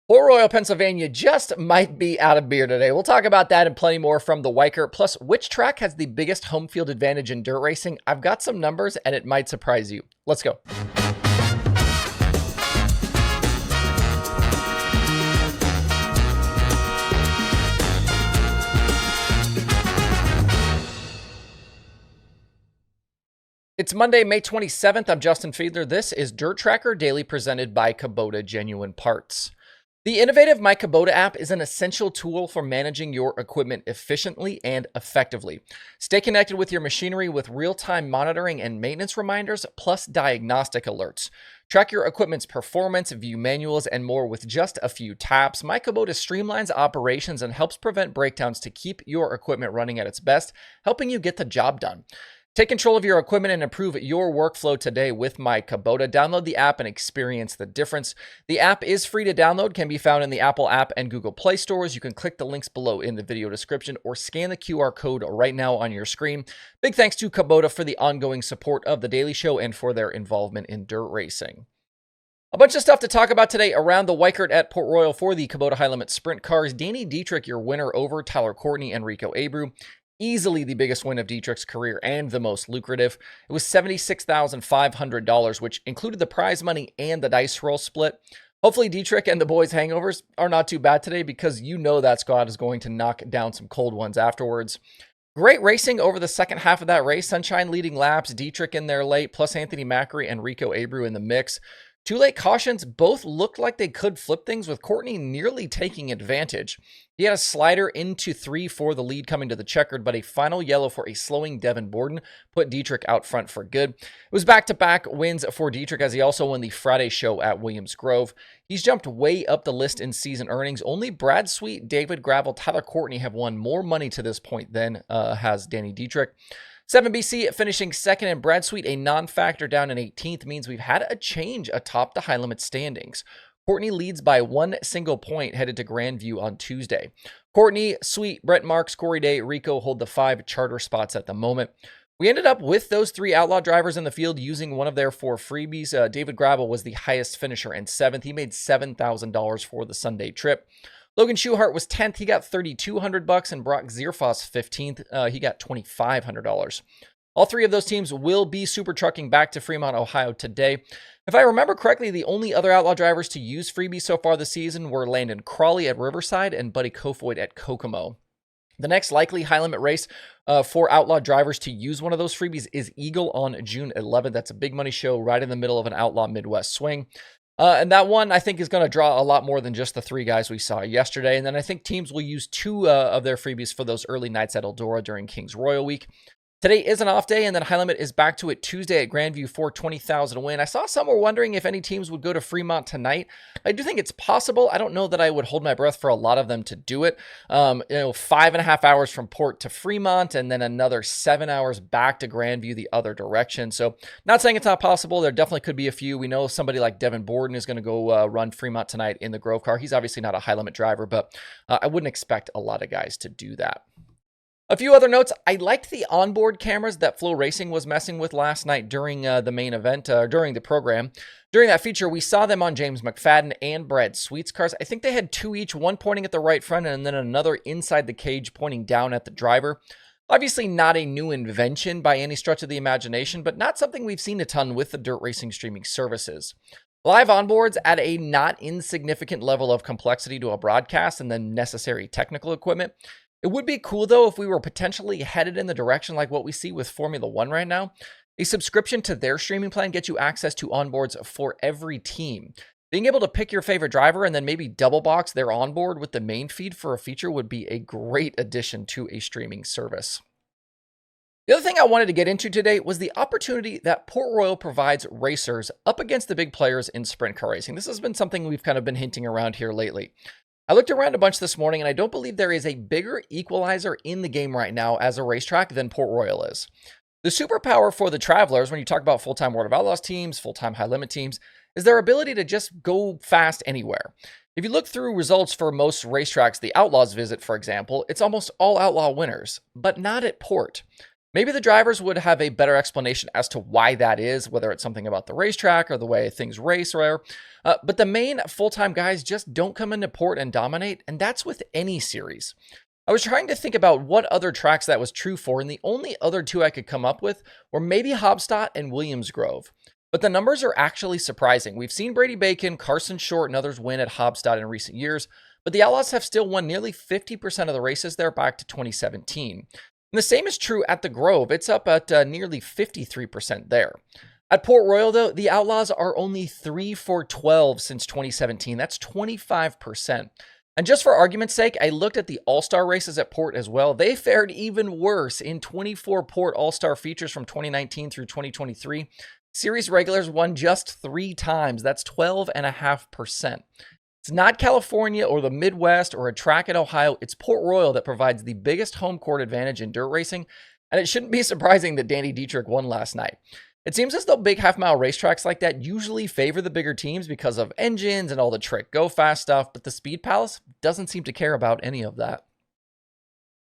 Port Royal, Pennsylvania just might be out of beer today. We'll talk about that and plenty more from the Weikert. Plus, which track has the biggest home field advantage in dirt racing? I've got some numbers and it might surprise you. Let's go. It's Monday, May 27th. I'm Justin Fiedler. This is DIRTRACKR Daily presented by Kubota Genuine Parts. The innovative myKubota app is an essential tool for managing your equipment efficiently and effectively. Stay connected with your machinery with real-time monitoring and maintenance reminders, plus diagnostic alerts. Track your equipment's performance, view manuals, and more with just a few taps. myKubota streamlines operations and helps prevent breakdowns to keep your equipment running at its best, helping you get the job done. Take control of your equipment and improve your workflow today with myKubota. Download the app and experience the difference. The app is free to download, can be found in the Apple app and Google Play stores. You can click the links below in the video description or scan the QR code right now on your screen. Big thanks to Kubota for the ongoing support of The Daily Show and for their involvement in dirt racing. A bunch of stuff to talk about today around the Weikert at Port Royal for the Kubota High Limit Sprint Cars. Dietrich, your winner over Tyler Courtney and Rico Abreu. Easily the biggest win of Dietrich's career and the most lucrative. It was $76,500, which included the prize money and the dice roll split. Hopefully Dietrich and the boys' hangovers are not too bad today because you know that squad is going to knock down some cold ones afterwards. Great racing over the second half of that race. Sunshine leading laps, Dietrich in there late, plus Anthony Macri and Rico Abreu in the mix. Two late cautions both looked like they could flip things, with Courtney nearly taking advantage. He had a slider into 3 for the lead coming to the checkered, but a final yellow for a slowing Devin Borden put Dietrich out front for good. It was back-to-back wins for Dietrich as he also won the Friday show at Williams Grove. He's jumped way up the list in season earnings. Only Brad Sweet, David Gravel, Tyler Courtney have won more money to this point than has Danny Dietrich. 7BC finishing second, and Brad Sweet, a non-factor, down in 18th, means we've had a change atop the high limit standings. Courtney leads by 1 single point headed to Grandview on Tuesday. Courtney, Sweet, Brett Marks, Corey Day, Rico hold the 5 charter spots at the moment. We ended up with those 3 Outlaw drivers in the field using one of their 4 freebies. David Gravel was the highest finisher in 7th. He made $7,000 for the Sunday trip. Logan Schuhart was 10th. He got $3,200, and Brock Zierfoss 15th. He got $2,500. All 3 of those teams will be super trucking back to Fremont, Ohio today. If I remember correctly, the only other Outlaw drivers to use freebies so far this season were Landon Crawley at Riverside and Buddy Kofoid at Kokomo. The next likely high limit race for Outlaw drivers to use one of those freebies is Eagle on June 11th. That's a big money show right in the middle of an Outlaw Midwest swing. And that one, I think, is going to draw a lot more than just the 3 guys we saw yesterday. And then I think teams will use 2 of their freebies for those early nights at Eldora during Kings Royal Week. Today is an off day, and then High Limit is back to it Tuesday at Grandview for $20,000 win. I saw some were wondering if any teams would go to Fremont tonight. I do think it's possible. I don't know that I would hold my breath for a lot of them to do it. 5.5 hours from Port to Fremont, and then another 7 hours back to Grandview the other direction. So not saying it's not possible. There definitely could be a few. We know somebody like Devin Borden is going to go run Fremont tonight in the Grove car. He's obviously not a High Limit driver, but I wouldn't expect a lot of guys to do that. A few other notes. I liked the onboard cameras that FloRacing was messing with last night during the main event, during the program. During that feature, we saw them on James McFadden and Brad Sweet's cars. I think they had 2 each, one pointing at the right front and then another inside the cage pointing down at the driver. Obviously not a new invention by any stretch of the imagination, but not something we've seen a ton with the dirt racing streaming services. Live onboards add a not insignificant level of complexity to a broadcast and then necessary technical equipment. It would be cool, though, if we were potentially headed in the direction like what we see with Formula One right now. A subscription to their streaming plan gets you access to onboards for every team. Being able to pick your favorite driver and then maybe double box their onboard with the main feed for a feature would be a great addition to a streaming service. The other thing I wanted to get into today was the opportunity that Port Royal provides racers up against the big players in sprint car racing. This has been something we've kind of been hinting around here lately. I looked around a bunch this morning, and I don't believe there is a bigger equalizer in the game right now as a racetrack than Port Royal is. The superpower for the Travelers, when you talk about full-time World of Outlaws teams, full-time High Limit teams, is their ability to just go fast anywhere. If you look through results for most racetracks the Outlaws visit, for example, it's almost all Outlaw winners, but not at Port. Maybe the drivers would have a better explanation as to why that is, whether it's something about the racetrack or the way things race or whatever. But the main full-time guys just don't come into port and dominate, and that's with any series. I was trying to think about what other tracks that was true for, and the only other two I could come up with were maybe Hobstadt and Williams Grove. But the numbers are actually surprising. We've seen Brady Bacon, Carson Short, and others win at Hobstadt in recent years, but the Outlaws have still won nearly 50% of the races there back to 2017. And the same is true at the Grove. It's up at nearly 53% there. At Port Royal, though, the Outlaws are only 3 for 12 since 2017. That's 25%. And just for argument's sake, I looked at the All-Star races at Port as well. They fared even worse in 24 Port All-Star features from 2019 through 2023. Series regulars won just 3 times. That's 12.5%. It's not California or the Midwest or a track in Ohio. It's Port Royal that provides the biggest home court advantage in dirt racing, and it shouldn't be surprising that Danny Dietrich won last night. It seems as though big half-mile racetracks like that usually favor the bigger teams because of engines and all the trick go-fast stuff, but the Speed Palace doesn't seem to care about any of that.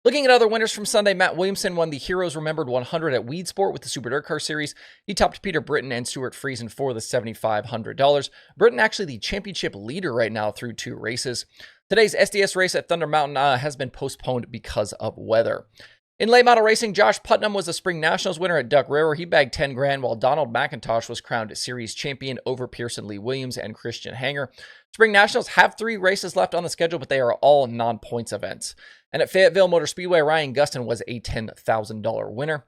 Looking at other winners from Sunday, Matt Williamson won the Heroes Remembered 100 at Weed Sport with the Super DIRTRACKR Series. He topped Peter Britton and Stuart Friesen for the $7,500. Britton actually the championship leader right now through 2 races. Today's SDS race at Thunder Mountain has been postponed because of weather. In late model racing, Josh Putnam was the Spring Nationals winner at Duck River. He bagged 10 grand, while Donald McIntosh was crowned series champion over Pearson Lee Williams and Christian Hanger. Spring Nationals have 3 races left on the schedule, but they are all non-points events. And at Fayetteville Motor Speedway, Ryan Gustin was a $10,000 winner.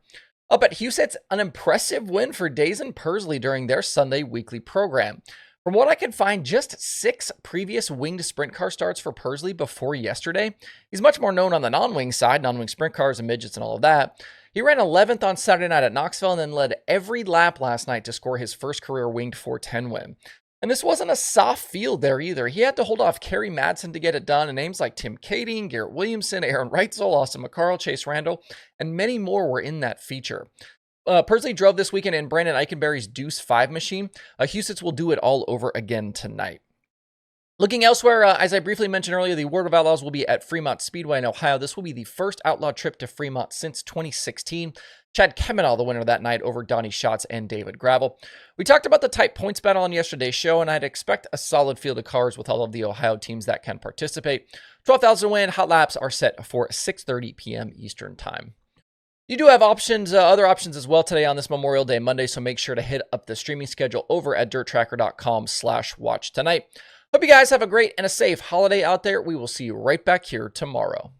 Up at Huset's, an impressive win for Days and Pursley during their Sunday weekly program. From what I can find, just 6 previous winged sprint car starts for Pursley before yesterday. He's much more known on the non-wing side, non-wing sprint cars and midgets and all of that. He ran 11th on Saturday night at Knoxville and then led every lap last night to score his first career winged 410 win. And this wasn't a soft field there either. He had to hold off Kerry Madsen to get it done, and names like Tim Kading, Garrett Williamson, Aaron Reitzel, Austin McCarl, Chase Randall, and many more were in that feature. Pursley drove this weekend in Brandon Eichenberry's Deuce 5 machine. Huset's will do it all over again tonight. Looking elsewhere, as I briefly mentioned earlier, the World of Outlaws will be at Fremont Speedway in Ohio. This will be the first Outlaw trip to Fremont since 2016. Chad Kemenall, the winner that night, over Donnie Schatz and David Gravel. We talked about the tight points battle on yesterday's show, and I'd expect a solid field of cars with all of the Ohio teams that can participate. 12,000 win. Hot laps are set for 6:30 p.m. Eastern Time. You do have options, other options as well today on this Memorial Day Monday, so make sure to hit up the streaming schedule over at DIRTRACKR.com/watch tonight. Hope you guys have a great and a safe holiday out there. We will see you right back here tomorrow.